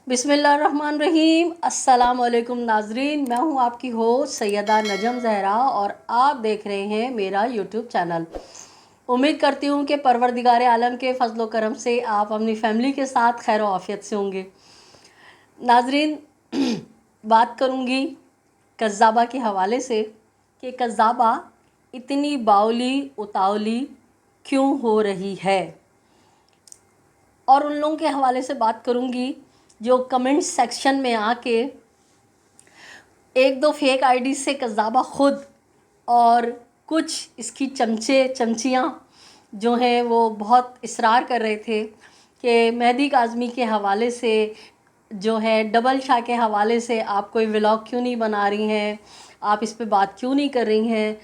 बिस्मिल्लाहिर्रहमानिर्रहीम। अस्सलाम वालेकुम नाजरीन, मैं हूं आपकी होस्ट सैयदा नजम ज़हरा और आप देख रहे हैं मेरा यूट्यूब चैनल। उम्मीद करती हूं कि परवरदिगार आलम के फजलो करम से आप अपनी फैमिली के साथ खैर आफियत से होंगे। नाजरीन, बात करूंगी कज़्ज़ाबा के हवाले से कि कज़्ज़ाबा इतनी बावली उतावली क्यों हो रही है, और उन लोगों के हवाले से बात करूंगी जो कमेंट सेक्शन में आके एक दो फेक आईडी से कज़्ज़ाबा ख़ुद और कुछ इसकी चमचियाँ जो हैं वो बहुत इसरार कर रहे थे कि मेहदी काज़मी के हवाले से जो है डबल शाह के हवाले से आप कोई व्लॉग क्यों नहीं बना रही हैं, आप इस पे बात क्यों नहीं कर रही हैं।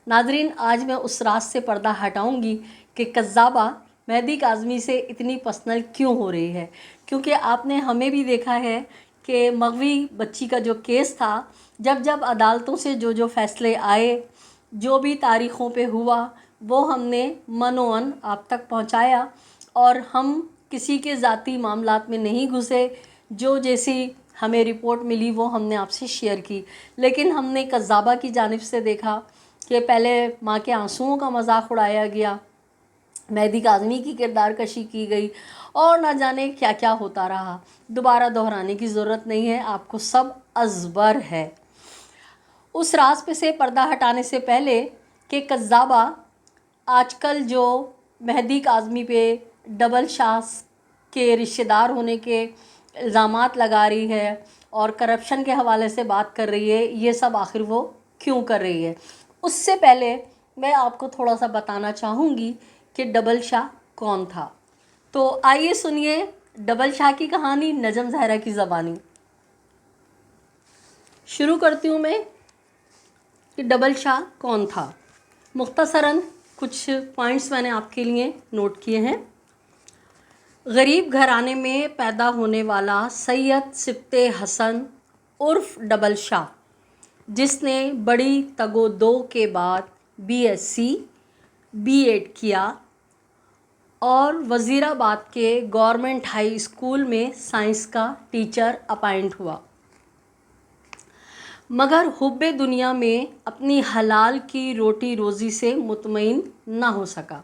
नाजरीन, आज मैं उस राज से पर्दा हटाऊंगी कि कज़्ज़ाबा मेहदी काज़मी से इतनी पर्सनल क्यों हो रही है। क्योंकि आपने हमें भी देखा है कि मगवी बच्ची का जो केस था, जब जब अदालतों से जो जो फ़ैसले आए, जो भी तारीख़ों पे हुआ, वो हमने मनोअन आप तक पहुंचाया और हम किसी के ज़ाती मामलात में नहीं घुसे। जो जैसी हमें रिपोर्ट मिली वो हमने आपसे शेयर की। लेकिन हमने कज़्ज़ाबा की जानिब से देखा कि पहले माँ के आंसुओं का मजाक उड़ाया गया, मेहदी काज़मी की किरदार कशी की गई और ना जाने क्या क्या होता रहा। दोबारा दोहराने की ज़रूरत नहीं है, आपको सब अज़बर है। उस राज पे से पर्दा हटाने से पहले कि कज़्ज़ाबा आजकल जो मेहदी काज़मी पे डबल शाह के रिश्तेदार होने के इल्ज़ामात लगा रही है और करप्शन के हवाले से बात कर रही है, ये सब आखिर वो क्यों कर रही है, उससे पहले मैं आपको थोड़ा सा बताना चाहूँगी कि डबल शाह कौन था। तो आइए सुनिए डबल शाह की कहानी नजम ज़हरा की ज़बानी। शुरू करती हूँ मैं कि डबल शाह कौन था। मुख्तसरन कुछ पॉइंट्स मैंने आपके लिए नोट किए हैं। गरीब घराने में पैदा होने वाला सैयद सिब्ते हसन उर्फ डबल शाह, जिसने बड़ी तगोदो के बाद BSc B.Ed किया और वज़ीराबाद के गवर्नमेंट हाई स्कूल में साइंस का टीचर अपॉइंट हुआ, मगर हुब्बे दुनिया में अपनी हलाल की रोटी रोज़ी से मुतमईन ना हो सका।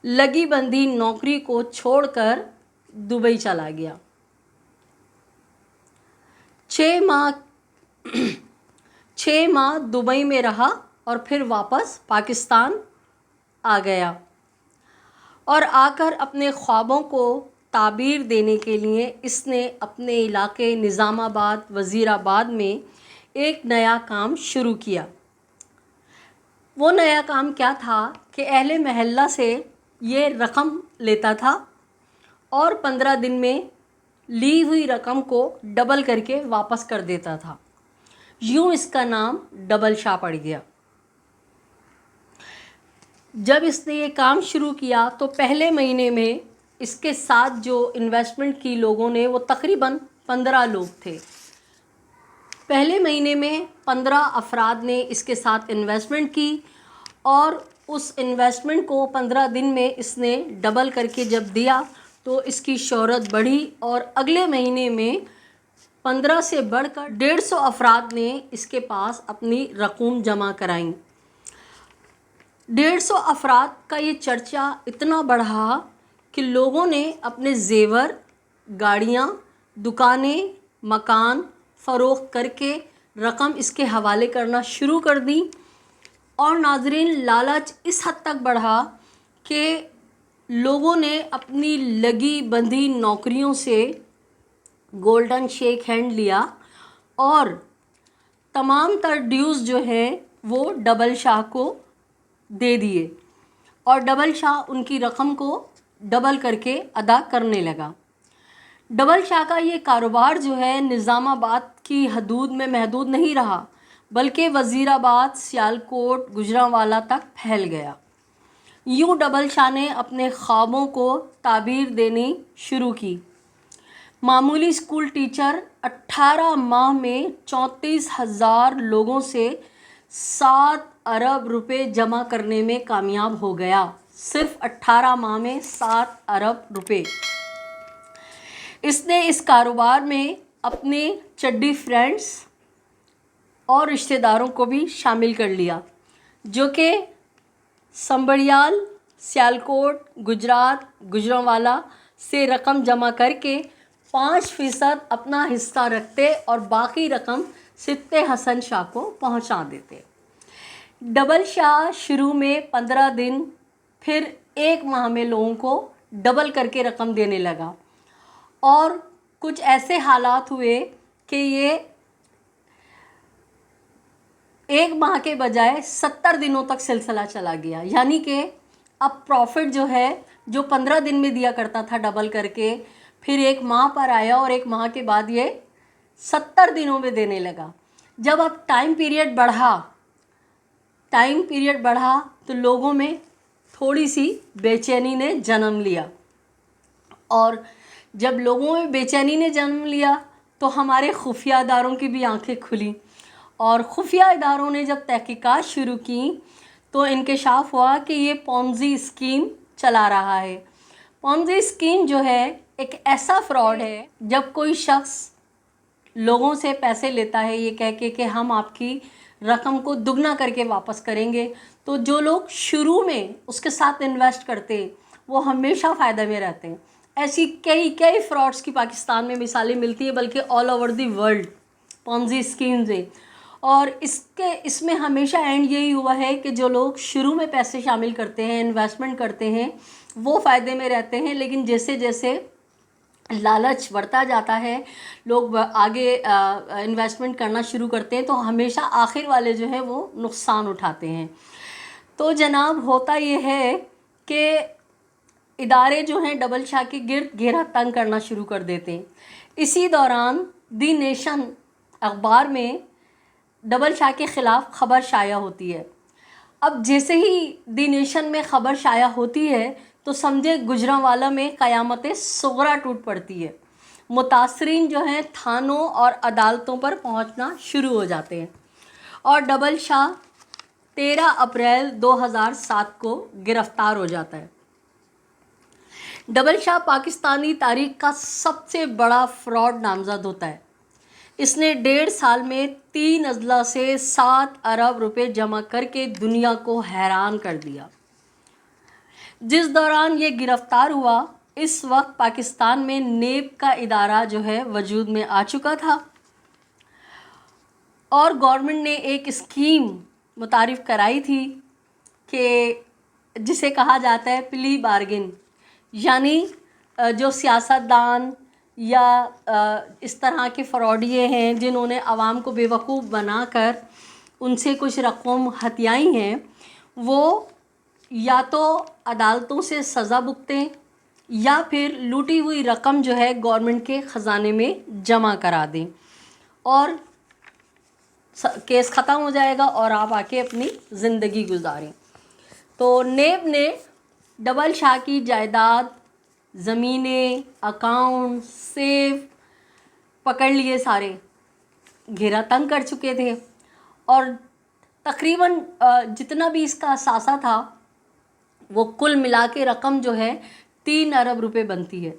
लगी बंदी नौकरी को छोड़कर दुबई चला गया। 6 माह दुबई में रहा और फिर वापस पाकिस्तान आ गया और आकर अपने ख्वाबों को ताबीर देने के लिए इसने अपने इलाके निज़ामाबाद वज़ीराबाद में एक नया काम शुरू किया। वो नया काम क्या था कि अहले महल्ला से ये रकम लेता था और 15 दिन में ली हुई रकम को डबल करके वापस कर देता था। यूँ इसका नाम डबल शाह पड़ गया। जब इसने ये काम शुरू किया तो पहले महीने में इसके साथ जो इन्वेस्टमेंट की लोगों ने वो तकरीबन 15 लोग थे। पहले महीने में 15 अफराद ने इसके साथ इन्वेस्टमेंट की और उस इन्वेस्टमेंट को 15 दिन में इसने डबल करके जब दिया तो इसकी शोहरत बढ़ी और अगले महीने में 15 से बढ़कर 150 अफराद ने इसके पास अपनी रकूम जमा कराई। 150 अफराद का ये चर्चा इतना बढ़ा कि लोगों ने अपने जेवर, गाड़ियाँ, दुकानें, मकान फ़रोख्त करके रकम इसके हवाले करना शुरू कर दी। और नाजरीन, लालच इस हद तक बढ़ा कि लोगों ने अपनी लगी बंधी नौकरियों से गोल्डन शेक हैंड लिया और तमाम तर ड्यूज़ जो हैं वो डबल शाह को दे दिए और डबल शाह उनकी रकम को डबल करके अदा करने लगा। डबल शाह का ये कारोबार जो है निज़ामाबाद की हदूद में महदूद नहीं रहा, बल्कि वज़ीराबाद, सियालकोट, गुजरांवाला तक फैल गया। यूँ डबल शाह ने अपने ख्वाबों को ताबीर देनी शुरू की। मामूली स्कूल टीचर 18 माह में 34,000 लोगों से 7 अरब रुपए जमा करने में कामयाब हो गया। सिर्फ 18 माह में 7 अरब रुपए। اس نے اس کاروبار میں اپنے چڈی فرینڈس اور رشتہ داروں کو بھی شامل کر لیا، جو کہ سنبڑیال، سیالکوٹ، گجرات، گوجرانوالا سے رقم جمع کر کے 5% اپنا حصہ رکھتے اور باقی رقم سبط حسن شاہ کو پہنچا دیتے۔ ڈبل شاہ شروع میں 15 دن، پھر 1 ماہ میں لوگوں کو ڈبل کر کے رقم دینے لگا، اور کچھ ایسے حالات ہوئے کہ یہ 1 ماہ کے بجائے 70 دنوں تک سلسلہ چلا گیا، یعنی کہ اب پروفٹ جو ہے، جو 15 دن میں دیا کرتا تھا ڈبل کر کے، پھر 1 ماہ پر آیا اور 1 ماہ کے بعد یہ 70 دنوں میں دینے لگا۔ جب اب ٹائم پیریڈ بڑھا تو لوگوں میں تھوڑی سی بے چینی نے جنم لیا، اور جب لوگوں میں بے چینی نے جنم لیا تو ہمارے خفیہ اداروں کی بھی آنکھیں کھلیں، اور خفیہ اداروں نے جب تحقیقات شروع کیں تو انکشاف ہوا کہ یہ پونزی اسکیم چلا رہا ہے۔ پونزی اسکیم جو ہے ایک ایسا فراڈ ہے جب کوئی شخص لوگوں سے پیسے لیتا ہے یہ کہہ کے کہ ہم آپ کی رقم کو دگنا کر کے واپس کریں گے، تو جو لوگ شروع میں اس کے ساتھ انویسٹ کرتے ہیں وہ ہمیشہ فائدہ میں رہتے ہیں۔ ایسی کئی فراڈس کی پاکستان میں مثالیں ملتی ہیں، بلکہ all over the world Ponzi schemes ہیں، اور اس میں ہمیشہ اینڈ یہی ہوا ہے کہ جو لوگ شروع میں پیسے شامل کرتے ہیں، انویسٹمنٹ کرتے ہیں، وہ فائدے میں رہتے ہیں، لیکن جیسے جیسے لالچ بڑھتا جاتا ہے، لوگ آگے انویسٹمنٹ کرنا شروع کرتے ہیں، تو ہمیشہ آخر والے جو ہیں وہ نقصان اٹھاتے ہیں۔ تو جناب ہوتا یہ ہے کہ ادارے جو ہیں ڈبل شاہ کے گرد گھیرا تنگ کرنا شروع کر دیتے ہیں۔ اسی دوران دی نیشن اخبار میں ڈبل شاہ کے خلاف خبر شائع ہوتی ہے۔ اب جیسے ہی دی نیشن میں خبر شائع ہوتی ہے تو سمجھے گوجرانوالا میں قیامت صغریٰ ٹوٹ پڑتی ہے۔ متاثرین جو ہیں تھانوں اور عدالتوں پر پہنچنا شروع ہو جاتے ہیں، اور ڈبل شاہ 13 اپریل 2007 کو گرفتار ہو جاتا ہے۔ ڈبل شاہ پاکستانی تاریخ کا سب سے بڑا فراڈ نامزد ہوتا ہے۔ اس نے 1.5 سال میں 3 اضلاع سے 7 ارب روپے جمع کر کے دنیا کو حیران کر دیا۔ جس دوران یہ گرفتار ہوا اس وقت پاکستان میں نیب کا ادارہ جو ہے وجود میں آ چکا تھا، اور گورنمنٹ نے ایک اسکیم متعارف کرائی تھی کہ جسے کہا جاتا ہے پلی بارگن، یعنی جو سیاستدان یا اس طرح کے فراڈیے ہیں جنہوں نے عوام کو بیوقوف بنا کر ان سے کچھ رقم ہتھیائی ہیں، وہ یا تو عدالتوں سے سزا بھگتیں یا پھر لوٹی ہوئی رقم جو ہے گورنمنٹ کے خزانے میں جمع کرا دیں، اور کیس ختم ہو جائے گا اور آپ آ کے اپنی زندگی گزاریں۔ تو نیب نے ڈبل شاہ کی جائیداد، زمینیں، اکاؤنٹ، سیف پکڑ لیے، سارے گھیرا تنگ کر چکے تھے، اور تقریباً جتنا بھی اس کا اثاثہ تھا وہ کل ملا کے رقم جو ہے 3 ارب روپے بنتی ہے،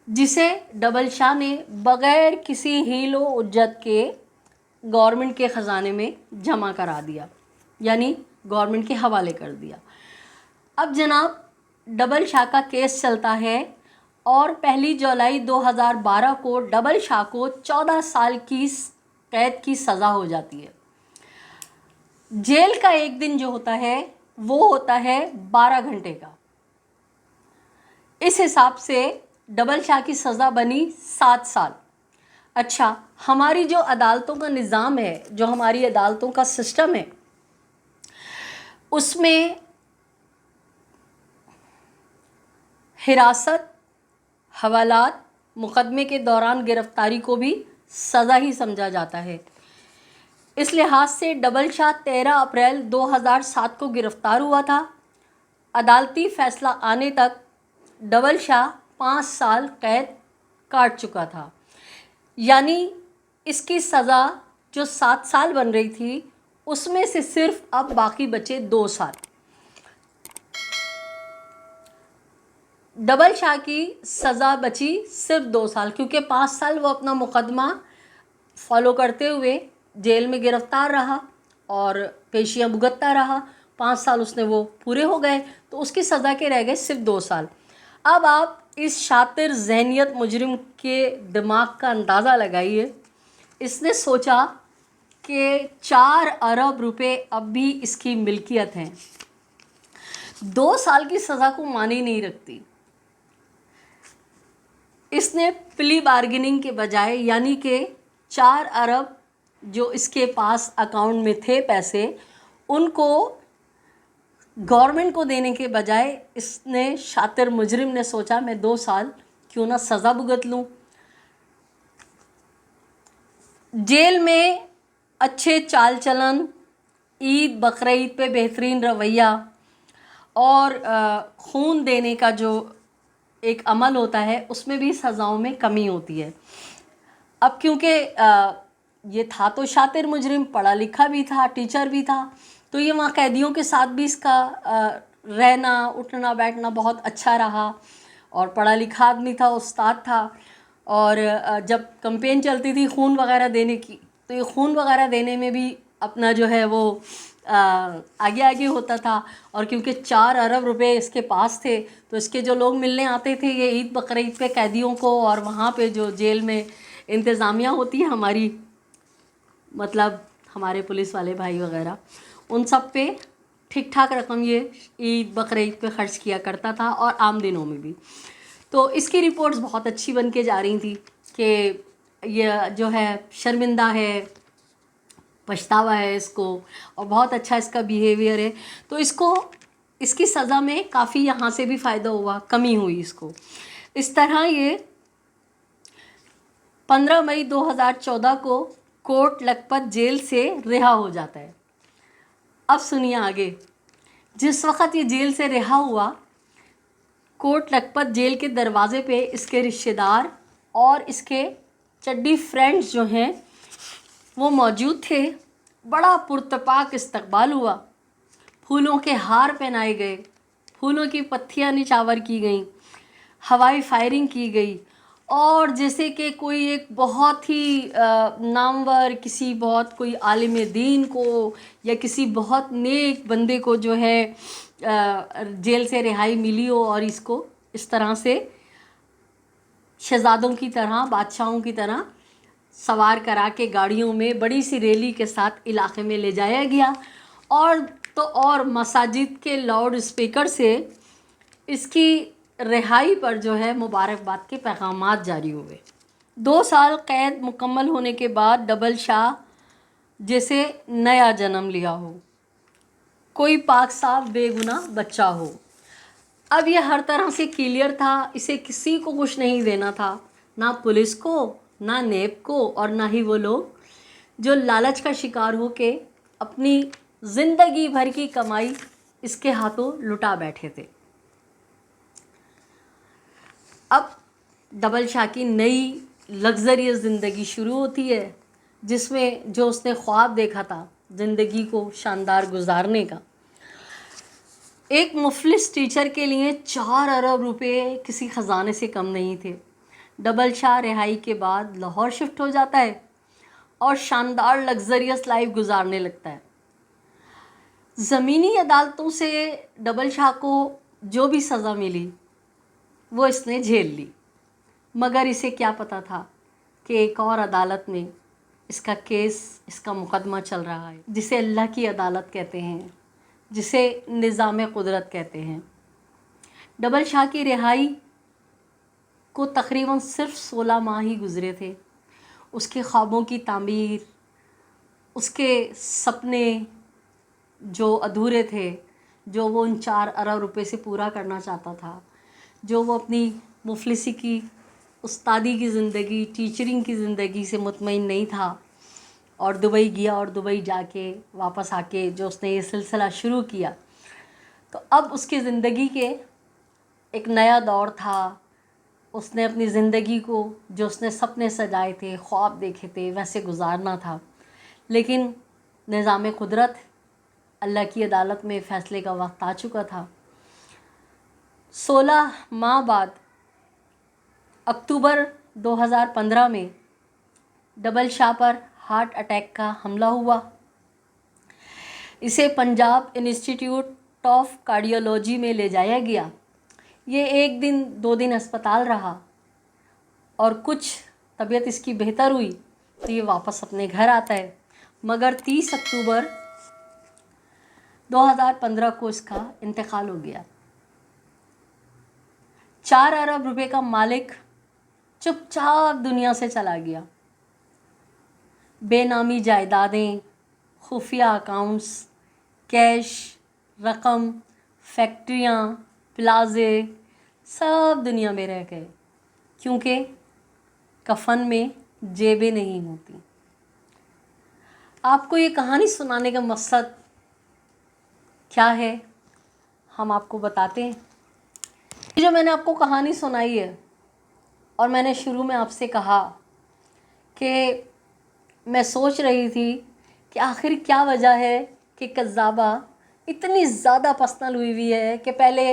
جسے ڈبل شاہ نے بغیر کسی حیل و حجت کے گورنمنٹ کے خزانے میں جمع کرا دیا، یعنی گورنمنٹ کے حوالے کر دیا۔ اب جناب ڈبل شاہ کا کیس چلتا ہے، اور 1 جولائی 2012 کو ڈبل شاہ کو 14 سال کی قید کی سزا ہو جاتی ہے۔ جیل کا ایک دن جو ہوتا ہے وہ ہوتا ہے 12 گھنٹے کا۔ اس حساب سے ڈبل شاہ کی سزا بنی 7 سال۔ اچھا، ہماری جو عدالتوں کا نظام ہے، جو ہماری عدالتوں کا سسٹم ہے، اس میں حراست، حوالات، مقدمے کے دوران گرفتاری کو بھی سزا ہی سمجھا جاتا ہے۔ اس لحاظ سے ڈبل شاہ 13 اپریل 2007 کو گرفتار ہوا تھا۔ عدالتی فیصلہ آنے تک ڈبل شاہ 5 سال قید کاٹ چکا تھا، یعنی اس کی سزا جو 7 سال بن رہی تھی اس میں سے صرف اب باقی بچے 2 سال۔ डबल शाह की सज़ा बची सिर्फ 2 साल, क्योंकि 5 साल वो अपना मुकदमा फॉलो करते हुए जेल में गिरफ्तार रहा और पेशियां भुगतता रहा। 5 साल उसने वो पूरे हो गए, तो उसकी सज़ा के रह गए सिर्फ 2 साल। अब आप इस शातिर जहनियत मुजरिम के दिमाग का अंदाज़ा लगाइए। इसने सोचा कि 4 अरब रुपए अब भी इसकी मिल्कियत हैं। 2 साल की सज़ा को मानी नहीं रखती। इसने प्ली बार्गेनिंग के बजाय, यानी कि 4 अरब जो इसके पास अकाउंट में थे पैसे, उनको गवर्नमेंट को देने के बजाय इसने शातिर मुजरिम ने सोचा मैं 2 साल क्यों ना सज़ा भुगत लूँ। जेल में अच्छे चाल चलन, ईद बकरीद पे बेहतरीन रवैया और खून देने का जो एक अमल होता है, उसमें भी सज़ाओं में कमी होती है। अब क्योंकि ये था तो शातिर मुजरिम, पढ़ा लिखा भी था, टीचर भी था, तो ये वहाँ कैदियों के साथ भी इसका रहना उठना बैठना बहुत अच्छा रहा और पढ़ा लिखा आदमी था, उस्ताद था। और जब कैंपेन चलती थी खून वगैरह देने की, तो ये खून वगैरह देने में भी अपना जो है वो आगे आगे होता था। और क्योंकि 4 अरब रुपए इसके पास थे, तो इसके जो लोग मिलने आते थे ये ईद बकरीद पे कैदियों को, और वहाँ पे जो जेल में इंतज़ामिया होती है हमारी, मतलब हमारे पुलिस वाले भाई वगैरह, उन सब पे ठीक ठाक रकम ये ईद बकरीद पे ख़र्च किया करता था और आम दिनों में भी। तो इसकी रिपोर्ट्स बहुत अच्छी बन के जा रही थी कि यह जो है शर्मिंदा है, पछतावा है इसको, और बहुत अच्छा इसका बिहेवियर है। तो इसको इसकी सज़ा में काफ़ी यहाँ से भी फ़ायदा हुआ, कमी हुई इसको। इस तरह ये 15 मई 2014 को कोट लखपत जेल से रिहा हो जाता है। अब सुनिए आगे। जिस वक़्त ये जेल से रिहा हुआ, कोट लखपत जेल के दरवाज़े पे इसके रिश्तेदार और इसके चड्डी फ्रेंड्स जो हैं वो मौजूद थे। बड़ा पुरतपाक इस्तकबाल हुआ, फूलों के हार पहनाए गए, फूलों की पत्तियां निछावर की गईं, हवाई फायरिंग की गई, और जैसे कि कोई एक बहुत ही नामवर किसी बहुत कोई आलिम दीन को या किसी बहुत नेक बंदे को जो है जेल से रिहाई मिली हो, और इसको इस तरह से शहज़ादों की तरह, बादशाहों की तरह सवार करा के गाड़ियों में बड़ी सी रैली के साथ इलाके में ले जाया गया। और तो और मसाजिद के लाउड स्पीकर से इसकी रिहाई पर जो है मुबारकबाद के पैगामात जारी हुए। 2 साल कैद मुकम्मल होने के बाद डबल शाह जैसे नया जन्म लिया हो, कोई पाक साफ बेगुनाह बच्चा हो। अब यह हर तरह से क्लियर था, इसे किसी को कुछ नहीं देना था, ना पुलिस को, ना नेब को, और ना ही वो लोग जो लालच का शिकार हो के अपनी ज़िंदगी भर की कमाई इसके हाथों लुटा बैठे थे। अब डबल शाह की नई लग्जरियस ज़िंदगी शुरू होती है, जिसमें जो उसने ख्वाब देखा था ज़िंदगी को शानदार गुजारने का। एक मुफलिस टीचर के लिए 4 अरब रुपए किसी ख़जाने से कम नहीं थे। डबल शाह रिहाई के बाद लाहौर शिफ्ट हो जाता है और शानदार लग्जरियस लाइफ गुजारने लगता है। ज़मीनी अदालतों से डबल शाह को जो भी सज़ा मिली वो इसने झेल ली, मगर इसे क्या पता था कि एक और अदालत में इसका केस, इसका मुकदमा चल रहा है, जिसे अल्लाह की अदालत कहते हैं, जिसे निज़ाम कुदरत कहते हैं। डबल शाह की रिहाई को तकरीबन सिर्फ 16 माह ही गुज़रे थे। उसके ख्वाबों की तामीर, उसके सपने जो अधूरे थे, जो वो उन 4 अरब रुपए से पूरा करना चाहता था, जो वो अपनी मुफलिसी की, उस्तादी की ज़िंदगी, टीचरिंग की ज़िंदगी से मुतमईन नहीं था, और दुबई गया और दुबई जाके वापस आके जो उसने ये सिलसिला शुरू किया, तो अब उसकी ज़िंदगी के एक नया दौर था। उसने अपनी ज़िंदगी को जो उसने सपने सजाए थे, ख्वाब देखे थे, वैसे गुजारना था। लेकिन निज़ाम कुदरत, अल्लाह की अदालत में फ़ैसले का वक्त आ चुका था। 16 माह बाद अक्टूबर 2015 में डबल शाह पर हार्ट अटैक का हमला हुआ। इसे पंजाब इंस्टीट्यूट ऑफ कार्डियोलॉजी में ले जाया गया। ये 1 दिन 2 दिन अस्पताल रहा और कुछ तबीयत इसकी बेहतर हुई तो ये वापस अपने घर आता है। मगर 30 अक्टूबर 2015 को इसका इंतकाल हो गया। 4 अरब रुपए का मालिक चुपचाप दुनिया से चला गया। बेनामी जायदादें, खुफिया अकाउंट्स, कैश, रकम, फैक्ट्रियाँ, प्लाजे सब दुनिया में रह गए, क्योंकि कफन में जेबें नहीं होती। आपको ये कहानी सुनाने का मकसद क्या है, हम आपको बताते हैं। ये जो मैंने आपको कहानी सुनाई है, और मैंने शुरू में आपसे कहा कि मैं सोच रही थी कि आखिर क्या वजह है कि कज़्ज़ाबा इतनी ज़्यादा पर्सनल हुई है कि पहले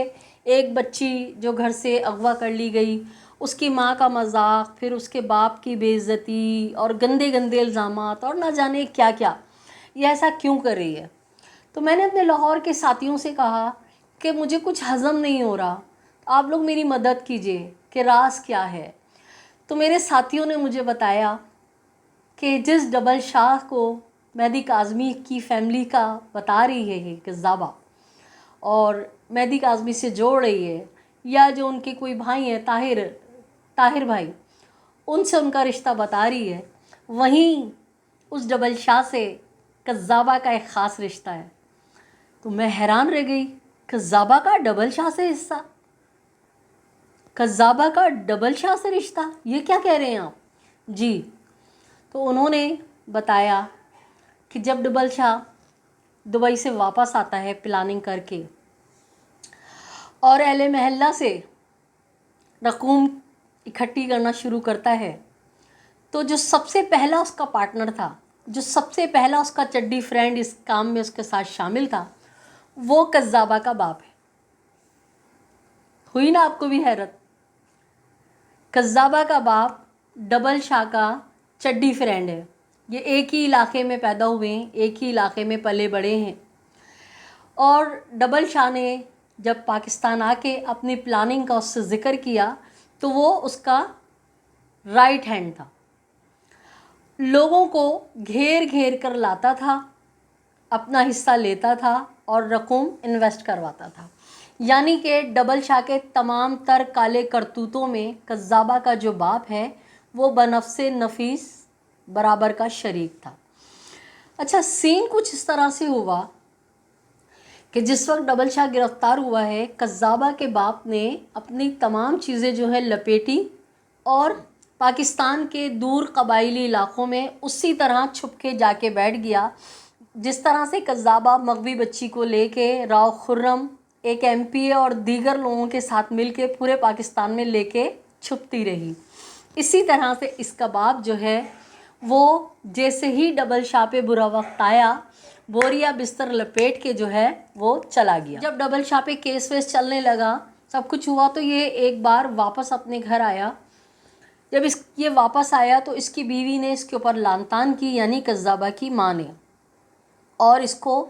एक बच्ची जो घर से अगवा कर ली गई, उसकी माँ का मजाक, फिर उसके बाप की बेइज्जती और गंदे गंदे इल्ज़ामात और ना जाने क्या क्या, ये ऐसा क्यों कर रही है। तो मैंने अपने लाहौर के साथियों से कहा कि मुझे कुछ हज़म नहीं हो रहा, आप लोग मेरी मदद कीजिए कि राज क्या है। तो मेरे साथियों ने मुझे बताया कि जिस डबल शाह को मेहदी काज़मी की फैमिली का बता रही है ये कज़्ज़ाबा, और मेहदी काज़मी से जोड़ रही है, या जो उनके कोई भाई हैं ताहिर भाई, उनसे उनका रिश्ता बता रही है, वहीं उस डबल शाह से कज़्ज़ाबा का एक ख़ास रिश्ता है। तो मैं हैरान रह गई, कज़्ज़ाबा का डबल शाह से हिस्सा, कज़्ज़ाबा का डबल शाह से रिश्ता, ये क्या कह रहे हैं आप जी। तो उन्होंने बताया कि जब डबल शाह दुबई से वापस आता है प्लानिंग करके और अहले महल्ला से रकूम इकट्ठी करना शुरू करता है, तो जो सबसे पहला उसका पार्टनर था, जो सबसे पहला उसका चड्डी फ्रेंड इस काम में उसके साथ शामिल था, वो कज़्ज़ाबा का बाप है। हुई ना आपको भी हैरत। कज़्ज़ाबा का बाप डबल शाह का चड्डी फ्रेंड है। ये एक ही इलाके में पैदा हुए हैं, एक ही इलाके में पले बड़े हैं। और डबल शाह ने जब पाकिस्तान आके अपनी प्लानिंग का उससे ज़िक्र किया तो वो उसका राइट हैंड था। लोगों को घेर घेर कर लाता था, अपना हिस्सा लेता था और रकूम इन्वेस्ट करवाता था। यानी कि डबल शाह के तमाम तर काले करतूतों में कज़्ज़ाबा का जो बाप है वो बनफ़्से नफीस बराबर का शरीक था। अच्छा, सीन कुछ इस तरह से हुआ कि जिस वक्त डबल शाह गिरफ़्तार हुआ है, कज़्ज़ाबा के बाप ने अपनी तमाम चीज़ें जो है लपेटी और पाकिस्तान के दूर कबाइली इलाक़ों में उसी तरह छुप के जाके बैठ गया, जिस तरह से कज़्ज़ाबा मग़वी बच्ची को लेके राव खुर्रम एक एमपीए और दीगर लोगों के साथ मिलके पूरे पाकिस्तान में लेके छुपती रही। इसी तरह से इसका बाप जो है वो जैसे ही डबल शाह पे बुरा वक्त आया, बोरिया बिस्तर लपेट के जो है वो चला गया। जब डबल शाह पे केस वेस चलने लगा, सब कुछ हुआ, तो ये एक बार वापस अपने घर आया। जब ये वापस आया तो इसकी बीवी ने इसके ऊपर लानतान की, यानी कज़्ज़ाबा की माँ ने, और इसको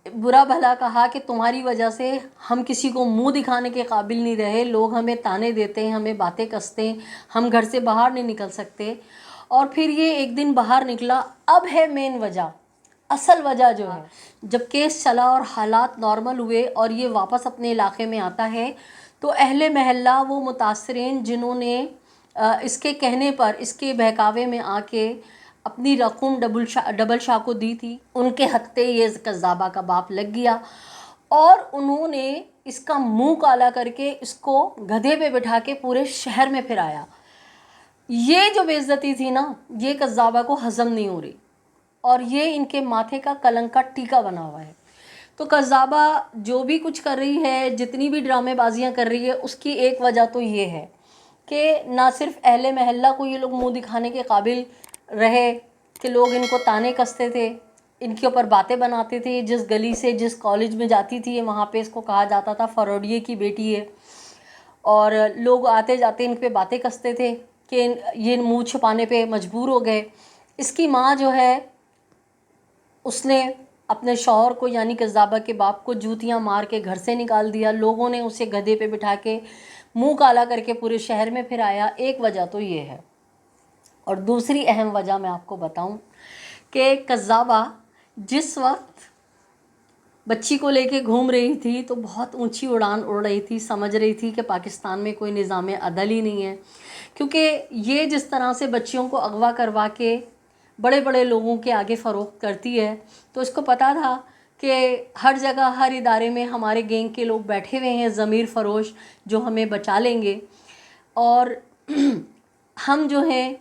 बुरा भला कहा कि तुम्हारी वजह से हम किसी को मुंह दिखाने के काबिल नहीं रहे, लोग हमें ताने देते हैं, हमें बातें कसते हैं, हम घर से बाहर नहीं निकल सकते। और फिर ये एक दिन बाहर निकला। अब है मेन वजह, असल वजह जो है, जब केस चला और हालात नॉर्मल हुए और ये वापस अपने इलाके में आता है, तो अहले महल्ला वो मुतासरीन जिन्होंने इसके कहने पर, इसके बहकावे में आके अपनी रकूम डबल शाह को दी थी, उनके हत्ते ये कज़्ज़ाबा का बाप लग गया और उन्होंने इसका मुंह काला करके इसको गधे पे बिठा के पूरे शहर में फिराया। ये जो बेइज्जती थी ना, ये कज़्ज़ाबा को हज़म नहीं हो रही और ये इनके माथे का कलंक का टीका बना हुआ है। तो कज़्ज़ाबा जो भी कुछ कर रही है, जितनी भी ड्रामेबाजियाँ कर रही है, उसकी एक वजह तो ये है कि ना सिर्फ अहले महल्ला को ये लोग मुंह दिखाने के काबिल रहे कि लोग इनको ताने कसते थे, इनके ऊपर बातें बनाते थे। जिस गली से जिस कॉलेज में जाती थी वहाँ पे इसको कहा जाता था फरोडिये की बेटी है, और लोग आते जाते इन पे बातें कसते थे कि ये मुंह छुपाने पे मजबूर हो गए। इसकी माँ जो है उसने अपने शौहर को यानी कज़्ज़ाबा के बाप को जूतियाँ मार के घर से निकाल दिया। लोगों ने उसे गधे पे बिठा के मुंह काला करके पूरे शहर में फिराया। एक वजह तो ये है, और दूसरी अहम वजह मैं आपको बताऊं कि कज़्ज़ाबा जिस वक्त बच्ची को लेके घूम रही थी तो बहुत ऊंची उड़ान उड़ रही थी, समझ रही थी कि पाकिस्तान में कोई निज़ाम अदल ही नहीं है, क्योंकि ये जिस तरह से बच्चियों को अगवा करवा के बड़े बड़े लोगों के आगे फ़रोख्त करती है, तो इसको पता था कि हर जगह हर इदारे में हमारे गैंग के लोग बैठे हुए हैं ज़मीर फ़रोश जो हमें बचा लेंगे। और हम जो हैं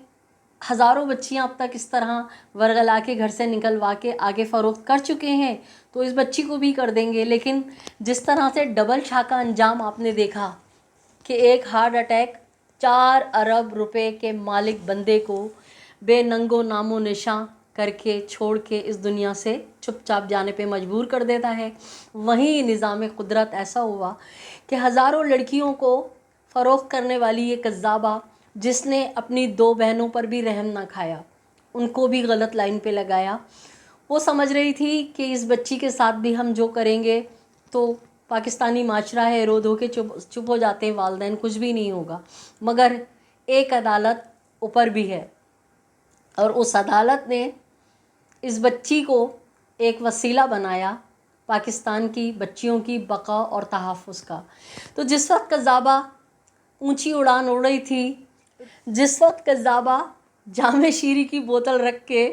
हज़ारों बच्चियां अब तक इस तरह वरगला के घर से निकलवा के आगे फ़रोख्त कर चुके हैं, तो इस बच्ची को भी कर देंगे। लेकिन जिस तरह से डबल शाह का अंजाम आपने देखा कि एक हार्ट अटैक 4 अरब रुपए के मालिक बंदे को बेनंगो नामो निशां करके छोड़ के इस दुनिया से चुपचाप जाने पे मजबूर कर देता है, वहीं निज़ाम कुदरत ऐसा हुआ कि हज़ारों लड़कियों को फ़रोख्त करने वाली ये कज़्ज़ाबा, जिसने अपनी 2 बहनों पर भी रहम ना खाया, उनको भी गलत लाइन पे लगाया। वो समझ रही थी कि इस बच्ची के साथ भी हम जो करेंगे तो पाकिस्तानी माशरा है, रो धो के चुप हो जाते हैं वालिदैन, कुछ भी नहीं होगा। मगर एक अदालत ऊपर भी है, और उस अदालत ने इस बच्ची को एक वसीला बनाया पाकिस्तान की बच्चियों की बका और तहफ़्फ़ुज़ का। तो जिस वक्त कज़्ज़ाबा ऊंची उड़ान उड़ रही थी, जिस वक्त कज़्ज़ाबा जामे शीरी की बोतल रख के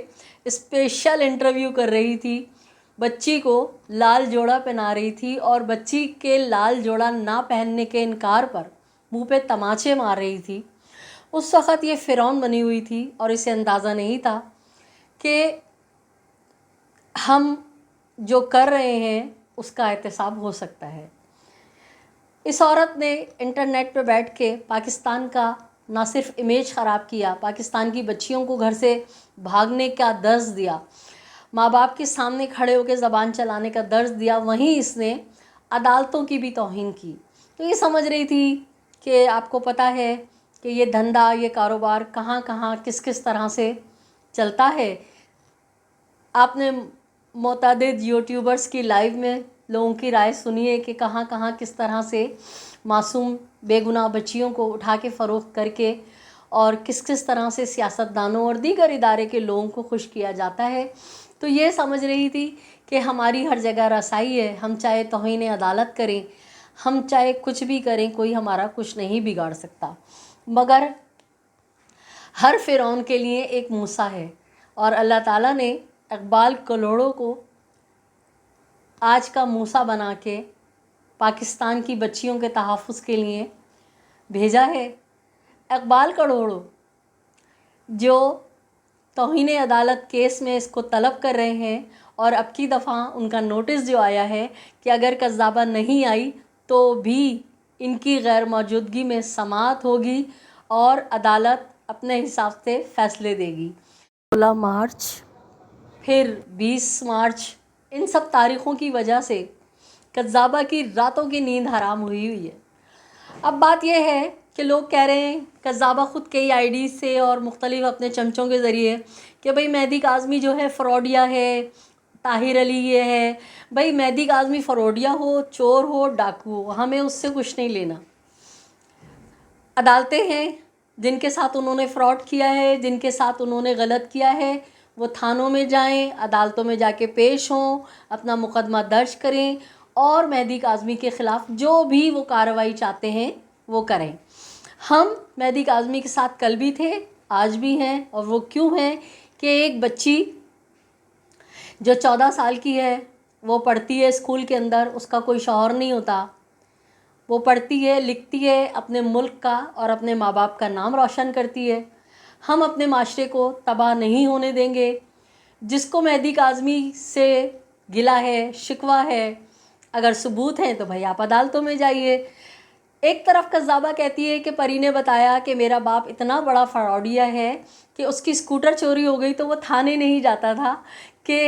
स्पेशल इंटरव्यू कर रही थी, बच्ची को लाल जोड़ा पहना रही थी और बच्ची के लाल जोड़ा ना पहनने के इनकार पर मुंह पे तमाचे मार रही थी, उस वक़्त ये फ़िरौन बनी हुई थी और इसे अंदाज़ा नहीं था कि हम जो कर रहे हैं उसका एहतसाब हो सकता है। इस औरत ने इंटरनेट पे बैठ के पाकिस्तान का ना सिर्फ इमेज ख़राब किया, पाकिस्तान की बच्चियों को घर से भागने का दर्ज दिया, माँ बाप के सामने खड़े होकर ज़बान चलाने का दर्ज दिया, वहीं इसने अदालतों की भी तौहीन की। तो ये समझ रही थी कि आपको पता है कि ये धंधा, ये कारोबार कहाँ कहाँ किस किस तरह से चलता है। आपने मुतअद्दिद यूट्यूबर्स की लाइव में लोगों की राय सुनिए कि कहाँ कहाँ किस तरह से मासूम बेगुनाह बच्चियों को उठा के फ़रोख्त करके और किस किस तरह से सियासतदानों और दीगर इदारे के लोगों को खुश किया जाता है। तो ये समझ रही थी कि हमारी हर जगह रसाई है, हम चाहे तौहीन अदालत करें, हम चाहे कुछ भी करें, कोई हमारा कुछ नहीं बिगाड़ सकता। मगर हर फ़िरौन के लिए एक मूसा है, और अल्लाह ताला ने इकबाल कलोड़ों को आज का मूसा बना के पाकिस्तान की बच्चियों के तहफ़्फ़ुज़ के लिए भेजा है। इकबाल कलोड़ों जो तौहीन अदालत केस में इसको तलब कर रहे हैं, और अब की दफ़ा उनका नोटिस जो आया है कि अगर कज़्ज़ाबा नहीं आई तो भी इनकी गैर मौजूदगी में समाअत होगी और अदालत अपने हिसाब से फ़ैसले देगी। 16 मार्च फिर 20 मार्च, इन सब तारीख़ों की वजह से कज़्ज़ाबा की रातों की नींद हराम हुई है। अब बात यह है कि लोग कह रहे हैं, कज़्ज़ाबा ख़ुद कई आईडी से और मुख्तलिफ़ अपने चमचों के ज़रिए, कि भाई मेहदी काज़मी जो है फ़रौडिया है, ताहिर अली ये है। भाई मेहदी काज़मी फ़रौडिया हो, चोर हो, डाकू हो, हमें उससे कुछ नहीं लेना। अदालतें हैं जिनके साथ उन्होंने फ़्रॉड किया है, जिनके साथ उन्होंने गलत किया है, वो थानों में जाएं, अदालतों में जाके पेश हों, अपना मुकदमा दर्ज करें और मेहदी काज़मी के ख़िलाफ़ जो भी वो कार्रवाई चाहते हैं वो करें। हम मेहदी काज़मी के साथ कल भी थे, आज भी हैं, और वो क्यों हैं कि एक बच्ची जो 14 साल की है, वो पढ़ती है स्कूल के अंदर, उसका कोई शौहर नहीं होता, वो पढ़ती है, लिखती है, अपने मुल्क का और अपने माँ बाप का नाम रोशन करती है। हम अपने माशरे को तबाह नहीं होने देंगे। जिसको मेहदी काज़मी से गिला है, शिकवा है, अगर सबूत हैं तो भाई आप अदालतों में जाइए। एक तरफ कज़्ज़ाबा कहती है कि परी ने बताया कि मेरा बाप इतना बड़ा फ़रौडिया है कि उसकी स्कूटर चोरी हो गई तो वो थाने नहीं जाता था कि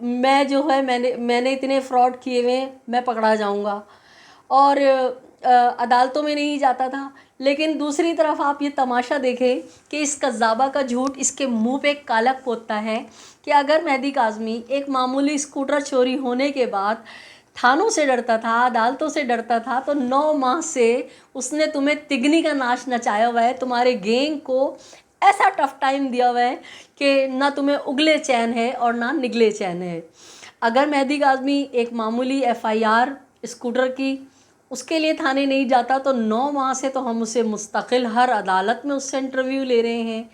मैं जो है मैंने इतने फ्रॉड किए हुए हैं, मैं पकड़ा जाऊंगा। और अदालतों में नहीं जाता था। लेकिन दूसरी तरफ आप ये तमाशा देखें कि इस कज़्ज़ाबा का झूठ इसके मुंह पे कालक पोतता है कि अगर मेहदी काज़मी एक मामूली स्कूटर चोरी होने के बाद थानों से डरता था, अदालतों से डरता था, तो 9 माह से उसने तुम्हें तिगनी का नाच नचाया हुआ है, तुम्हारे गैंग को ऐसा टफ टाइम दिया हुआ है कि ना तुम्हें उगले चैन है और ना निगले चैन है। अगर मेहदी काज़मी एक मामूली एफआईआर स्कूटर की उसके लिए थाने नहीं जाता तो 9 माह से तो हम उसे मुस्तकिल हर अदालत में उससे इंटरव्यू ले रहे हैं,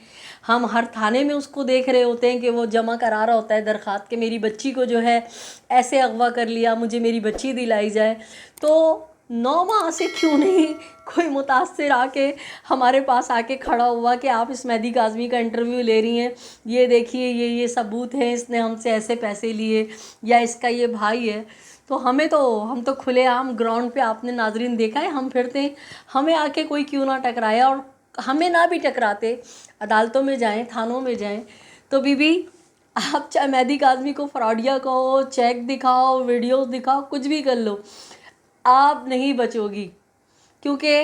हम हर थाने में उसको देख रहे होते हैं कि वो जमा करा रहा होता है दरख्वास्त कि मेरी बच्ची को जो है ऐसे अगवा कर लिया, मुझे मेरी बच्ची दिलाई जाए। तो 9 माह से क्यों नहीं कोई मुतासिर आके हमारे पास आके खड़ा हुआ कि आप इस मेहदी काज़मी का इंटरव्यू ले रही हैं, ये देखिए ये सबूत हैं, इसने हमसे ऐसे पैसे लिए या इसका ये भाई है। तो हम तो खुलेआम ग्राउंड पे आपने नाजरीन देखा है हम फिरते हैं, हमें आके कोई क्यों ना टकराए, और हमें ना भी टकराते अदालतों में जाएं, थानों में जाएं, तो बीबी आप चाहे मेहदी काज़मी को फ्रॉडिया कहो, चेक दिखाओ, वीडियोस दिखाओ, कुछ भी कर लो, आप नहीं बचोगी। क्योंकि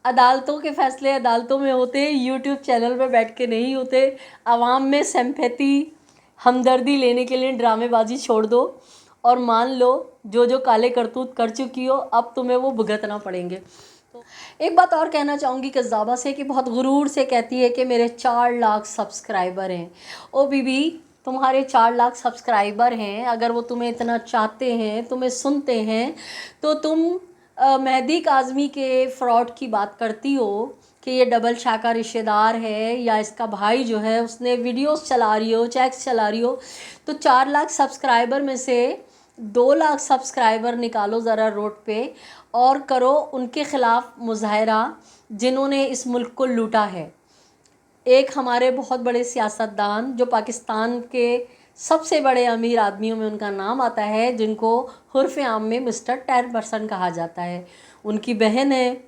अदालतों के फ़ैसले अदालतों में होते, यूट्यूब चैनल पे बैठ के नहीं होते। आवाम में सिंपैथी हमदर्दी लेने के लिए ड्रामेबाजी छोड़ दो और मान लो जो काले करतूत कर चुकी हो अब तुम्हें वो भुगतना पड़ेंगे। तो एक बात और कहना चाहूँगी कज़्ज़ाबा से कि बहुत गुरूर से कहती है कि मेरे 4 लाख सब्सक्राइबर हैं। ओ बीबी, तुम्हारे 4 लाख सब्सक्राइबर हैं, अगर वो तुम्हें इतना चाहते हैं, तुम्हें सुनते हैं, तो तुम मेहदी काज़मी के फ़्रॉड की बात करती हो कि ये डबल शाखा रिश्तेदार है या इसका भाई जो है उसने वीडियोस चला रही हो, चैट्स चला रही हो। तो 4 लाख सब्सक्राइबर में से 2 लाख सब्सक्राइबर निकालो ज़रा रोड पे और करो उनके ख़िलाफ़ मुज़ाहरा जिन्होंने इस मुल्क को लूटा है। एक हमारे बहुत बड़े सियासतदान जो पाकिस्तान के सबसे बड़े अमीर आदमियों में उनका नाम आता है, जिनको हुर्फ़ आम में मिस्टर 10% कहा जाता है, उनकी बहन है,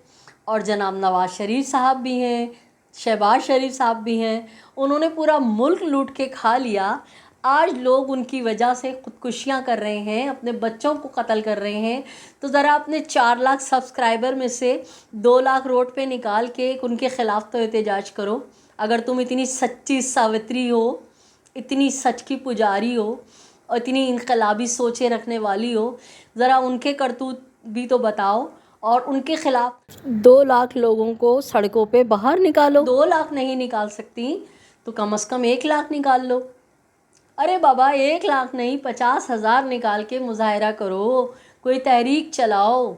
और जनाब नवाज़ शरीफ साहब भी हैं, शहबाज शरीफ साहब भी हैं। उन्होंने पूरा मुल्क लूट के खा लिया। आज लोग उनकी वजह से ख़ुदकुशियाँ कर रहे हैं, अपने बच्चों को कत्ल कर रहे हैं। तो ज़रा अपने 4 लाख सब्सक्राइबर में से 2 लाख रोड पे निकाल के उनके ख़िलाफ़ तो एहतजाज करो। अगर तुम इतनी सच्ची सावित्री हो, इतनी सच की पुजारी हो और इतनी इनकलाबी सोचें रखने वाली हो, ज़रा उनके करतूत भी तो बताओ और उनके ख़िलाफ़ 2 लाख लोगों को सड़कों पे बाहर निकालो। 2 लाख नहीं निकाल सकती तो कम से कम 1 लाख निकाल लो। अरे बाबा, 1 लाख नहीं, 50,000 निकाल के मुज़ाहरा करो, कोई तहरीक चलाओ।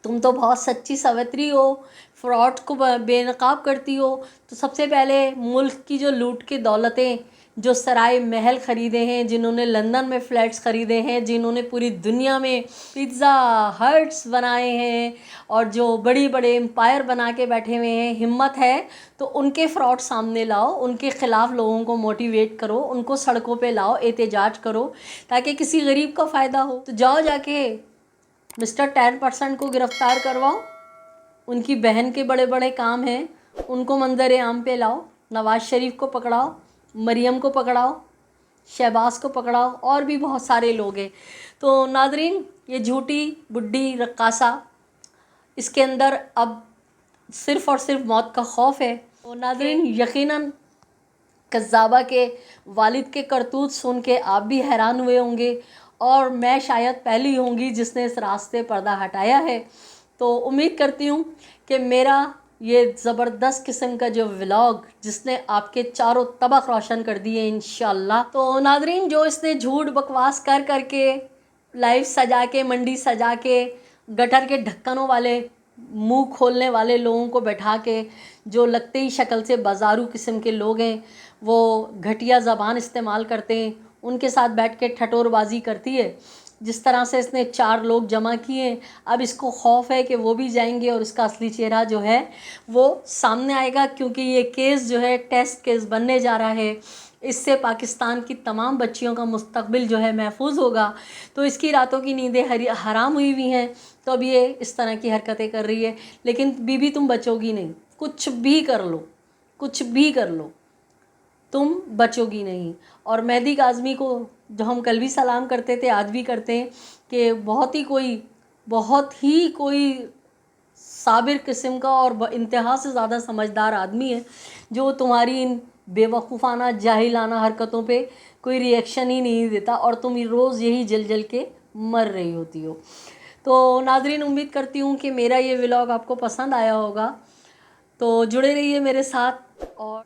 तुम तो बहुत सच्ची सावित्री हो, फ्रॉड को बेनकाब करती हो। तो सबसे पहले मुल्क की जो लूट की दौलतें, जो सराय महल ख़रीदे हैं, जिन्होंने लंदन में फ़्लैट्स ख़रीदे हैं, जिन्होंने पूरी दुनिया में पिज़्ज़ा हट्स बनाए हैं और जो बड़ी बड़े एम्पायर बना के बैठे हुए हैं, हिम्मत है तो उनके फ्रॉड सामने लाओ, उनके ख़िलाफ़ लोगों को मोटिवेट करो, उनको सड़कों पे लाओ, एहतजाज करो ताकि किसी गरीब का फ़ायदा हो। तो जाओ जाके मिस्टर 10% को गिरफ़्तार करवाओ, उनकी बहन के बड़े बड़े काम हैं, उनको मंजर आम पे लाओ, नवाज़ शरीफ को पकड़ाओ, मरियम को पकड़ाओ, शहबाज को पकड़ाओ, और भी बहुत सारे लोग हैं। तो नाज़रीन, ये झूठी बुड्ढी रक्कासा, इसके अंदर अब सिर्फ़ और सिर्फ मौत का खौफ है। तो नाज़रीन, यकीनन कज़्ज़ाबा के वालिद के करतूत सुन के आप भी हैरान हुए होंगे और मैं शायद पहली होंगी जिसने इस रास्ते पर्दा हटाया है। तो उम्मीद करती हूँ कि मेरा ये ज़बरदस्त किस्म का जो व्लॉग जिसने आपके चारों तबक रोशन कर दिए इंशाल्लाह। तो नाज़रीन, जो इसने झूठ बकवास कर कर के लाइव सजा के, मंडी सजा के, गटर के ढक्कनों वाले मुंह खोलने वाले लोगों को बैठा के, जो लगते ही शक्ल से बाजारू किस्म के लोग हैं, वो घटिया ज़बान इस्तेमाल करते हैं, उनके साथ बैठ के ठटोरबाजी करती है। जिस तरह से इसने 4 लोग जमा किए, अब इसको खौफ है कि वो भी जाएंगे और इसका असली चेहरा जो है वो सामने आएगा, क्योंकि ये केस जो है टेस्ट केस बनने जा रहा है। इससे पाकिस्तान की तमाम बच्चियों का मुस्तकबिल जो है महफूज होगा। तो इसकी रातों की नींदें हराम हुई हुई हैं, तो अब ये इस तरह की हरकतें कर रही है। लेकिन बीबी, तुम बचोगी नहीं, कुछ भी कर लो, कुछ भी कर लो, तुम बचोगी नहीं। और मेहदी काज़मी को جو ہم کل بھی سلام کرتے تھے آج بھی کرتے ہیں کہ بہت ہی کوئی صابر قسم کا اور انتہا سے زیادہ سمجھدار آدمی ہے جو تمہاری ان بے وقوفانہ جاہلانہ حرکتوں پہ کوئی ریئیکشن ہی نہیں دیتا اور تم روز یہی جل جل کے مر رہی ہوتی ہو. تو ناظرین امید کرتی ہوں کہ میرا یہ ولاگ آپ کو پسند آیا ہوگا. تو جڑے رہیے میرے ساتھ. اور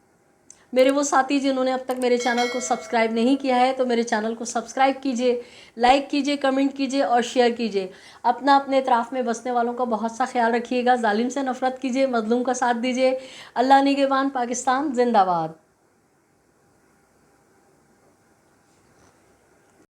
میرے وہ ساتھی جنہوں نے اب تک میرے چینل کو سبسکرائب نہیں کیا ہے تو میرے چینل کو سبسکرائب کیجئے, لائک کیجئے, کمنٹ کیجئے اور شیئر کیجئے. اپنے اطراف میں بسنے والوں کا بہت سا خیال رکھیے گا. ظالم سے نفرت کیجئے, مظلوم کا ساتھ دیجئے. اللہ نگہبان. پاکستان زندہ باد.